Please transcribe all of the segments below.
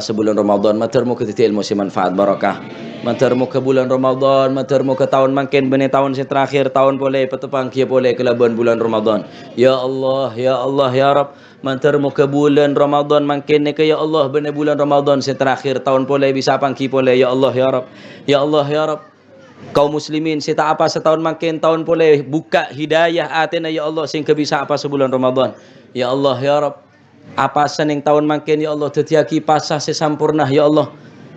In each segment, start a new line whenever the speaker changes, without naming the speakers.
Sebulan Ramadan, matermu ke titik ilmu si manfaat barakah. Matermu ke bulan Ramadan, matermu ke tahun makin bene tahun si terakhir tahun boleh petepang kia boleh kelabuan bulan Ramadan. Ya Allah, ya Allah, ya Rab. Matermu ke bulan Ramadan makin ni ke ya Allah bene bulan Ramadan si terakhir tahun boleh bisa pangki boleh ya Allah ya Rab. Ya Allah ya Rab. Kaum muslimin sita apa setahun makin tahun boleh buka hidayah atina ya Allah sehingga bisa apa sebulan Ramadan. Ya Allah ya Rab. Apa sening tahun makin ya Allah tetiaki pasah sesampurna ya Allah.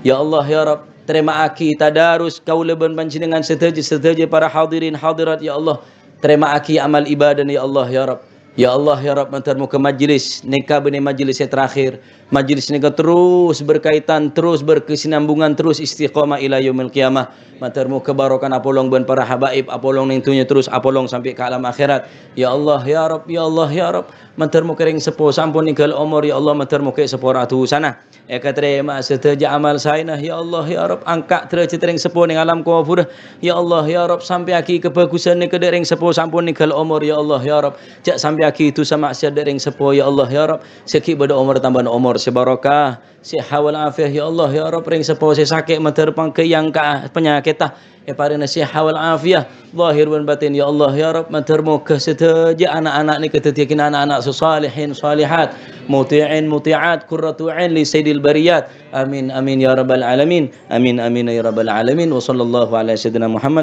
Ya Allah ya Rab. Terima aki tadarus kau leban panjenengan seteja para hadirin hadirat ya Allah. Terima aki amal ibadah ya Allah ya Rab. Ya Allah ya Rab, mantarmu ke majlis nikah beni majlis yang terakhir. Majlis nikah terus berkaitan, terus berkesinambungan, terus istiqamah ila yaumil qiyamah. Mantarmu kebarokan apolong ben para habaib, apolong nintunya terus apolong sampai ke alam akhirat. Ya Allah ya Rab, ya Allah ya Rab. Mantarmu kering sepo sampun ninggal umur ya Allah, mantarmu ke sepo ratu sana. Eka terima seteja amal sainah ya Allah ya Rab, angkat derajat ring sepo ning alam kubur. Ya Allah ya Rab, sampai aki kebagusan ni kedering sepo sampun ninggal umur ya Allah ya Rab. Jak sampai aki itu sama maksiat dering sepo ya Allah ya Rab. Seki pada umur tambahan umur sebarakah, sihawal afiah ya Allah ya Rab. Ring sepo se sakit meterpang ke yang penyakit tah. Parina sihawal afiah zahir dan batin ya Allah ya Rab. Metermu ke seteja anak-anak ni ketetikin anak-anak salihin salihat, muti'in muti'at, qurratu 'ain li sayyidil bariyat. Amin amin ya rabbal alamin. Amin amin ya rabbal alamin. Wa sallallahu ala sayyidina Muhammad